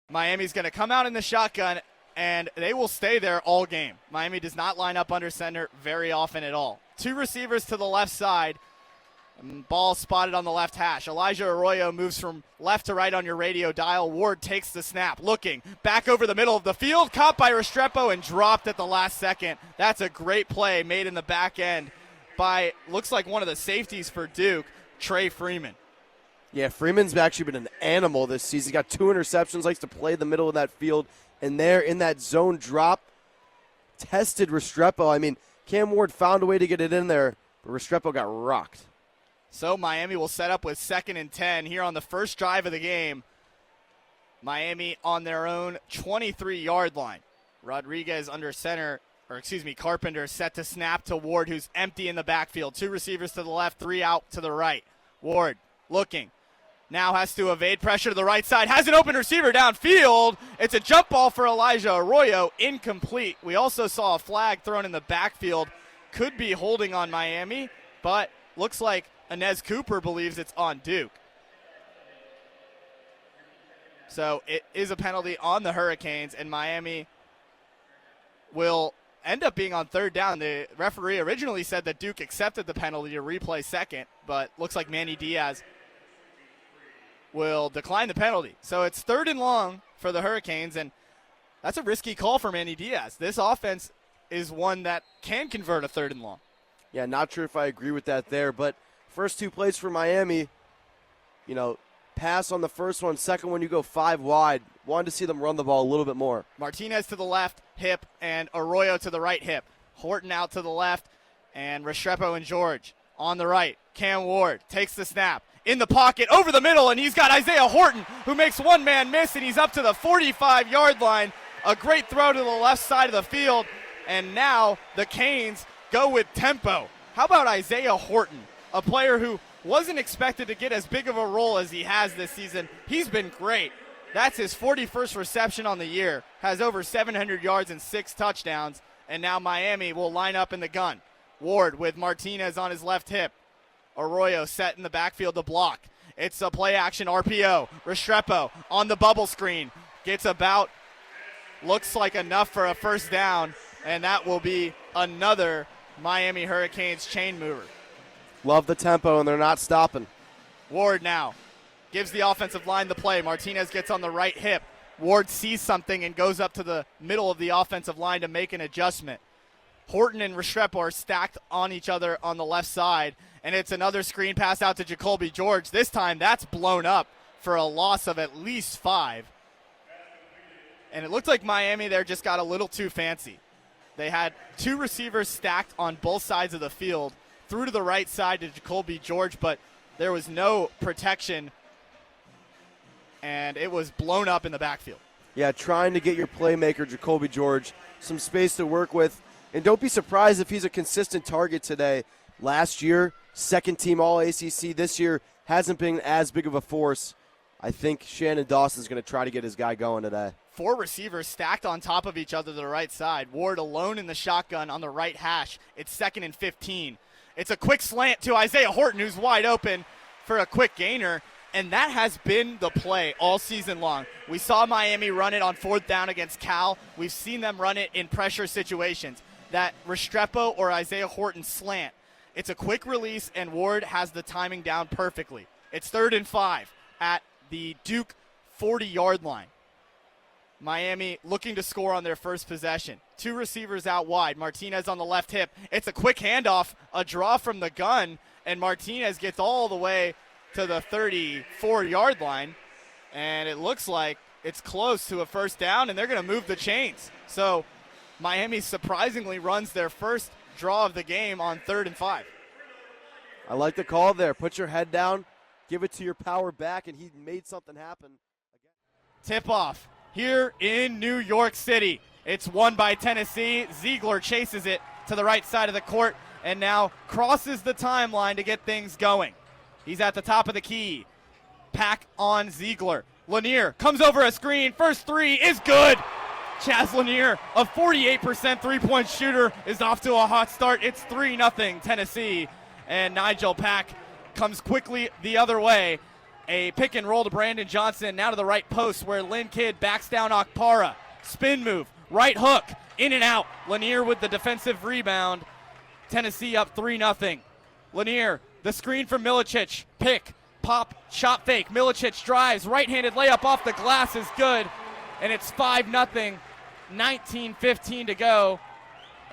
Miami's going to come out in the shotgun, and they will stay there all game. Miami does not line up under center very often at all. Two receivers to the left side. Ball spotted on the left hash. Elijah Arroyo moves from left to right on your radio dial. Ward takes the snap, looking back over the middle of the field, caught by Restrepo and dropped at the last second. That's a great play made in the back end by, looks like one of the safeties for Duke, Trey Freeman. Yeah, Freeman's actually been an animal this season. He's got 2 interceptions, likes to play the middle of that field, and there in that zone drop, tested Restrepo. I mean, Cam Ward found a way to get it in there, but Restrepo got rocked. So Miami will set up with 2nd and 10 here on the first drive of the game. Miami on their own 23-yard line. Rodriguez under center, Carpenter set to snap to Ward, who's empty in the backfield. 2 receivers to the left, 3 out to the right. Ward looking. Now has to evade pressure to the right side. Has an open receiver downfield. It's a jump ball for Elijah Arroyo. Incomplete. We also saw a flag thrown in the backfield. Could be holding on Miami, but looks like Inez Cooper believes it's on Duke. So it is a penalty on the Hurricanes, and Miami will end up being on 3rd down. The referee originally said that Duke accepted the penalty to replay second, but looks like Manny Diaz will decline the penalty. So it's 3rd and long for the Hurricanes, and that's a risky call for Manny Diaz. This offense is one that can convert a 3rd and long. Yeah, not sure if I agree with that there, but first 2 plays for Miami, pass on the first one, second one you go 5 wide. Wanted to see them run the ball a little bit more. Martinez to the left hip and Arroyo to the right hip. Horton out to the left and Restrepo and George on the right. Cam Ward takes the snap in the pocket over the middle, and he's got Isaiah Horton, who makes one man miss, and he's up to the 45-yard line. A great throw to the left side of the field, and now the Canes go with tempo. How about Isaiah Horton, a player who wasn't expected to get as big of a role as he has this season? He's been great. That's his 41st reception on the year, has over 700 yards and 6 touchdowns, and now Miami will line up in the gun. Ward with Martinez on his left hip. Arroyo set in the backfield to block. It's a play-action RPO. Restrepo on the bubble screen. Gets about, looks like enough for a first down, and that will be another Miami Hurricanes chain mover. Love the tempo, and they're not stopping. Ward now gives the offensive line the play. Martinez gets on the right hip. Ward sees something and goes up to the middle of the offensive line to make an adjustment. Horton and Restrepo are stacked on each other on the left side, and it's another screen pass out to Jacoby George. This time that's blown up for a loss of at least 5. And it looked like Miami there just got a little too fancy. They had 2 receivers stacked on both sides of the field, through to the right side to Jacoby George, but there was no protection, and it was blown up in the backfield. Yeah, trying to get your playmaker, Jacoby George, some space to work with. And don't be surprised if he's a consistent target today. Last year, 2nd team All-ACC. This year, hasn't been as big of a force. I think Shannon Dawson's going to try to get his guy going today. 4 receivers stacked on top of each other to the right side. Ward alone in the shotgun on the right hash. It's 2nd and 15. It's a quick slant to Isaiah Horton, who's wide open for a quick gainer, and that has been the play all season long. We saw Miami run it on 4th down against Cal. We've seen them run it in pressure situations. That Restrepo or Isaiah Horton slant. It's a quick release, and Ward has the timing down perfectly. It's 3rd and 5 at the Duke 40-yard line. Miami looking to score on their first possession. 2 receivers out wide. Martinez on the left hip. It's a quick handoff, a draw from the gun, and Martinez gets all the way to the 34-yard line, and it looks like it's close to a first down, and they're going to move the chains. So Miami surprisingly runs their first draw of the game on 3rd and 5. I like the call there. Put your head down, give it to your power back, and he made something happen. Tip-off here in New York City. It's won by Tennessee. Ziegler chases it to the right side of the court and now crosses the timeline to get things going. He's at the top of the key. Pack on Ziegler. Lanier comes over a screen. First 3 is good. Chaz Lanier, a 48% three-point shooter, is off to a hot start. It's 3-0 Tennessee, and Nigel Pack comes quickly the other way A pick and roll to Brandon Johnson, now to the right post where Lynn Kidd backs down Okpara. Spin move, right hook, in and out. Lanier with the defensive rebound. Tennessee up 3-0. Lanier, the screen from Milicic. Pick, pop, shot fake. Milicic drives, right-handed layup off the glass is good. And it's 5-0, 19:15 to go.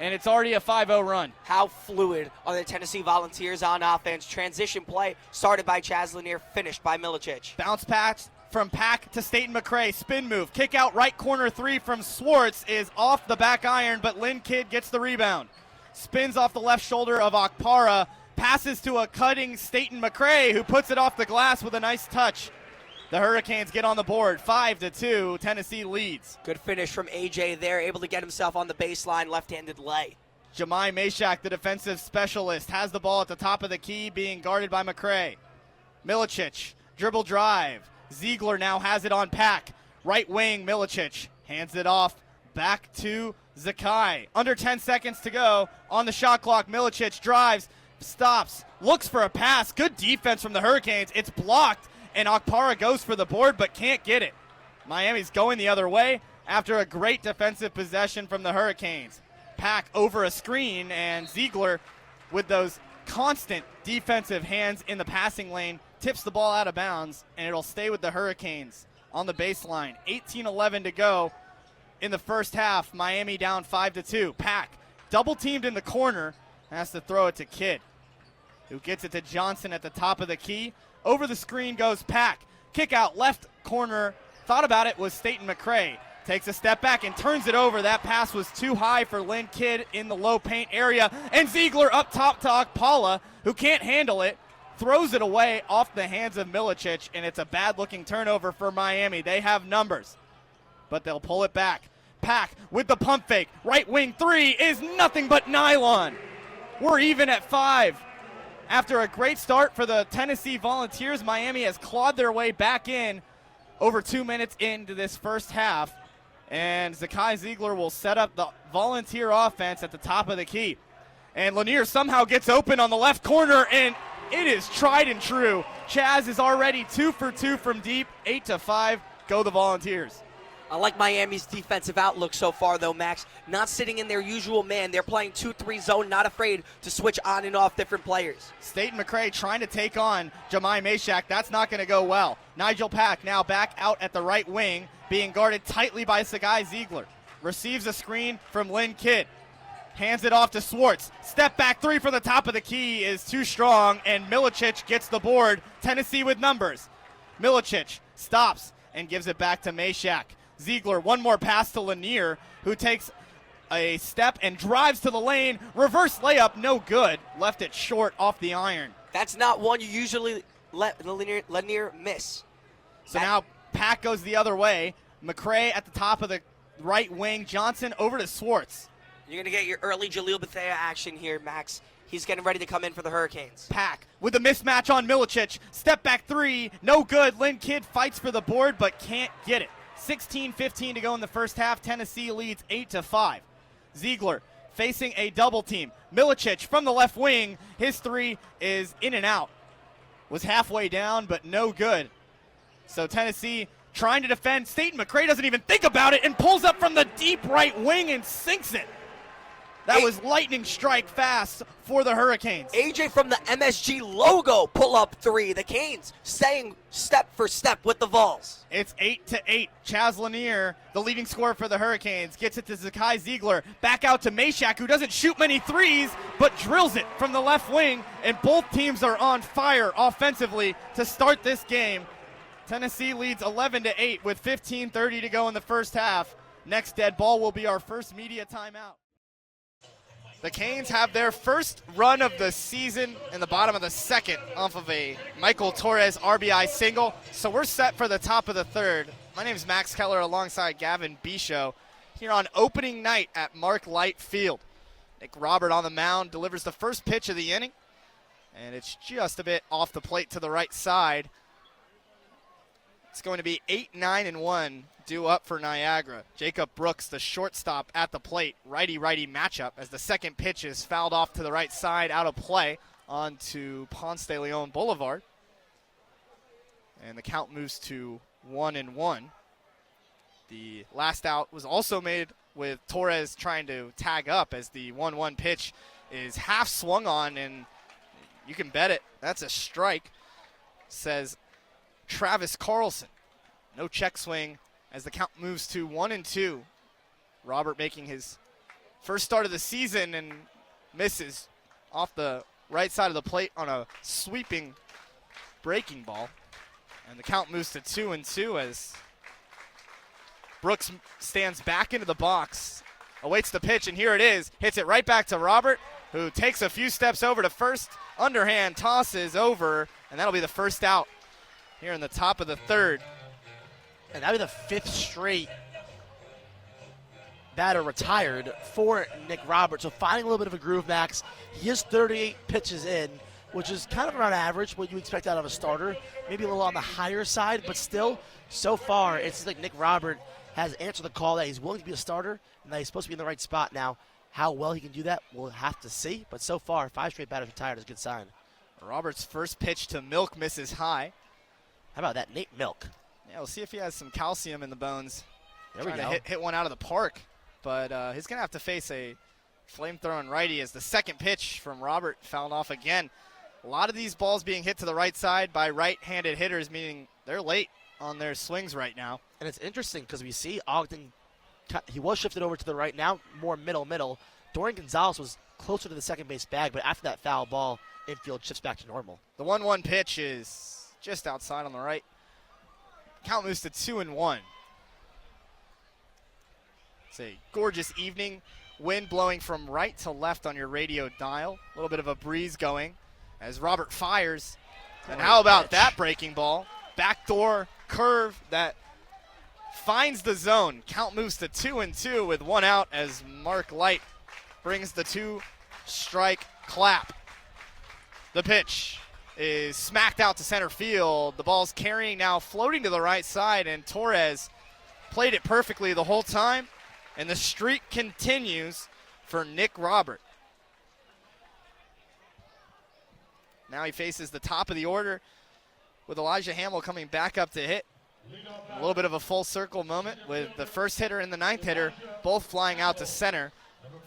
And it's already a 5-0 run. How fluid are the Tennessee Volunteers on offense? Transition play started by Chaz Lanier, finished by Milicic. Bounce pass from Pack to Staten McRae. Spin move. Kick out right corner three from Swartz is off the back iron, but Lynn Kidd gets the rebound. Spins off the left shoulder of Okpara. Passes to a cutting Staten McRae, who puts it off the glass with a nice touch. The Hurricanes get on the board. 5-2. Tennessee leads. Good finish from AJ there, able to get himself on the baseline, left-handed lay. Jemai Mashak, the defensive specialist, has the ball at the top of the key, being guarded by McRae. Milicic, dribble drive. Ziegler now has it on Pack. Right wing, Milicic hands it off back to Zakai. Under 10 seconds to go on the shot clock. Milicic drives, stops, looks for a pass. Good defense from the Hurricanes. It's blocked, and Okpara goes for the board but can't get it. Miami's going the other way after a great defensive possession from the Hurricanes. Pack over a screen, and Ziegler, with those constant defensive hands in the passing lane, tips the ball out of bounds, and it'll stay with the Hurricanes on the baseline. 18-11 to go in the first half. Miami down 5-2. Pack double teamed in the corner, has to throw it to Kidd, who gets it to Johnson at the top of the key. Over the screen goes Pack. Kick out left corner. Thought about it was Staten McRae. Takes a step back and turns it over. That pass was too high for Lynn Kidd in the low paint area. And Ziegler up top to Okpala, who can't handle it. Throws it away off the hands of Milicic, and it's a bad-looking turnover for Miami. They have numbers, but they'll pull it back. Pack with the pump fake. Right wing three is nothing but nylon. We're even at 5. After a great start for the Tennessee Volunteers, Miami has clawed their way back in over 2 minutes into this first half. And Zakai Ziegler will set up the Volunteer offense at the top of the key. And Lanier somehow gets open on the left corner, and it is tried and true. Chaz is already 2 for 2 from deep. 8-5. Go the Volunteers. I like Miami's defensive outlook so far, though, Max. Not sitting in their usual man. They're playing 2-3 zone, not afraid to switch on and off different players. Staten McRae trying to take on Jemai Mashak. That's not going to go well. Nigel Pack now back out at the right wing, being guarded tightly by Zakai Ziegler. Receives a screen from Lynn Kidd. Hands it off to Swartz. Step back three from the top of the key is too strong, and Milicic gets the board. Tennessee with numbers. Milicic stops and gives it back to Mashak. Ziegler, one more pass to Lanier, who takes a step and drives to the lane. Reverse layup, no good. Left it short off the iron. That's not one you usually let Lanier miss. So now Pack goes the other way. McRae at the top of the right wing. Johnson over to Swartz. You're going to get your early Jaleel Bethea action here, Max. He's getting ready to come in for the Hurricanes. Pack with a mismatch on Milicic. Step back three, no good. Lynn Kidd fights for the board but can't get it. 16-15 to go in the first half. Tennessee leads 8-5. Ziegler facing a double team. Milicic from the left wing. His three is in and out. Was halfway down, but no good. So Tennessee trying to defend. Staten McRae doesn't even think about it and pulls up from the deep right wing and sinks it. That was lightning strike fast for the Hurricanes. AJ from the MSG logo pull-up three. The Canes staying step for step with the Vols. It's 8-8. Chaz Lanier, the leading scorer for the Hurricanes, gets it to Zakai Ziegler. Back out to Mashak, who doesn't shoot many threes, but drills it from the left wing. And both teams are on fire offensively to start this game. Tennessee leads 11-8 with 15:30 to go in the first half. Next dead ball will be our first media timeout. The Canes have their first run of the season in the bottom of the second off of a Michael Torres RBI single. So we're set for the top of the third. My name is Max Keller alongside Gavin Bisho here on opening night at Mark Light Field. Nick Robert on the mound delivers the first pitch of the inning, and it's just a bit off the plate to the right side. It's going to be 8-9-1 due up for Niagara. Jacob Brooks, the shortstop at the plate. Righty-righty matchup as the second pitch is fouled off to the right side, out of play onto Ponce de Leon Boulevard. And the count moves to 1-1. The last out was also made with Torres trying to tag up as the 1-1 pitch is half swung on, and you can bet it, that's a strike, says Travis Carlson. No check swing as the count moves to 1-2. Robert making his first start of the season and misses off the right side of the plate on a sweeping breaking ball. And the count moves to 2-2 as Brooks stands back into the box, awaits the pitch, and here it is. Hits it right back to Robert, who takes a few steps over to first. Underhand tosses over, and that'll be the first out here in the top of the third. And that'll be the fifth straight batter retired for Nick Roberts. So finding a little bit of a groove, Max. He is 38 pitches in, which is kind of around average, what you expect out of a starter. Maybe a little on the higher side, but still, so far, it seems like Nick Robert has answered the call that he's willing to be a starter and that he's supposed to be in the right spot now. How well he can do that, we'll have to see. But so far, 5 straight batters retired is a good sign. Roberts' first pitch to Milk misses high. How about that, Nate Milk? Yeah, we'll see if he has some calcium in the bones. There we go. Trying to hit one out of the park. But he's going to have to face a flame-throwing righty as the second pitch from Robert fouled off again. A lot of these balls being hit to the right side by right-handed hitters, meaning they're late on their swings right now. And it's interesting because we see Ogden, he was shifted over to the right, now more middle. Dorian Gonzalez was closer to the second base bag, but after that foul ball, infield shifts back to normal. The 1-1 pitch is just outside on the right. Count moves to 2-1. It's a gorgeous evening. Wind blowing from right to left on your radio dial. A little bit of a breeze going as Robert fires. And how about that breaking ball? Backdoor curve that finds the zone. Count moves to 2-2 with one out as Mark Light brings the 2-strike clap. The pitch is smacked out to center field. The ball's carrying now, floating to the right side, and Torres played it perfectly the whole time, and the streak continues for Nick Robert. Now he faces the top of the order with Elijah Hamill coming back up to hit. A little bit of a full circle moment with the first hitter and the ninth hitter both flying out to center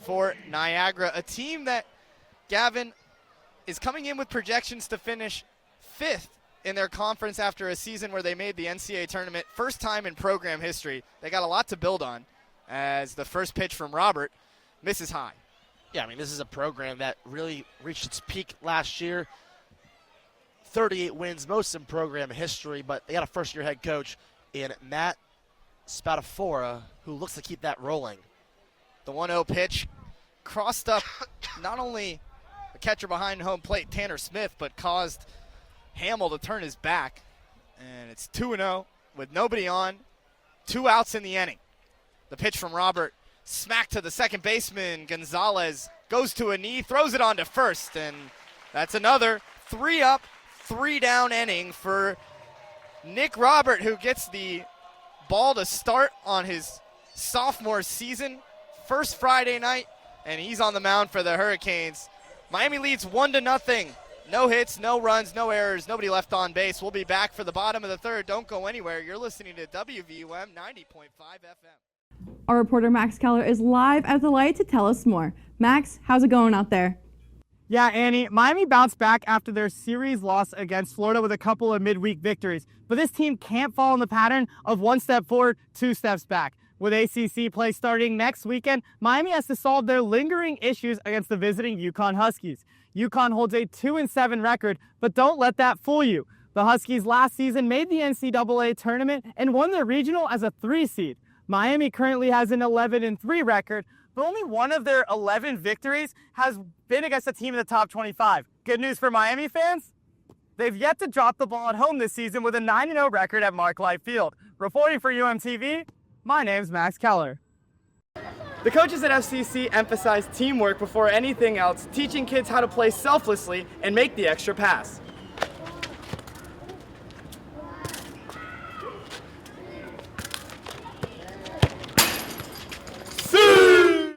for Niagara, a team that, Gavin, is coming in with projections to finish 5th in their conference after a season where they made the NCAA tournament. First time in program history. They got a lot to build on as the first pitch from Robert misses high. Yeah, I mean, this is a program that really reached its peak last year. 38 wins, most in program history, but they got a first-year head coach in Matt Spadafora, who looks to keep that rolling. The 1-0 pitch crossed up not only the catcher behind home plate, Tanner Smith, but caused Hamill to turn his back. And it's 2-0 with nobody on, 2 outs in the inning. The pitch from Robert, smacked to the second baseman. Gonzalez goes to a knee, throws it on to first, and that's another 3-up, 3-down inning for Nick Robert, who gets the ball to start on his sophomore season. First Friday night, and he's on the mound for the Hurricanes. Miami leads 1-0. No hits, no runs, no errors, nobody left on base. We'll be back for the bottom of the third. Don't go anywhere. You're listening to WVUM 90.5 FM. Our reporter Max Keller is live at the light to tell us more. Max, how's it going out there? Yeah, Annie, Miami bounced back after their series loss against Florida with a couple of midweek victories. But this team can't fall in the pattern of 1 step forward, 2 steps back. With ACC play starting next weekend, Miami has to solve their lingering issues against the visiting UConn Huskies. UConn holds a 2-7 record, but don't let that fool you. The Huskies last season made the NCAA tournament and won the regional as a 3 seed. Miami currently has an 11-3 record, but only one of their 11 victories has been against a team in the top 25. Good news for Miami fans? They've yet to drop the ball at home this season with a 9-0 record at Mark Light Field. Reporting for UMTV, my name's Max Keller. The coaches at FCC emphasize teamwork before anything else, teaching kids how to play selflessly and make the extra pass.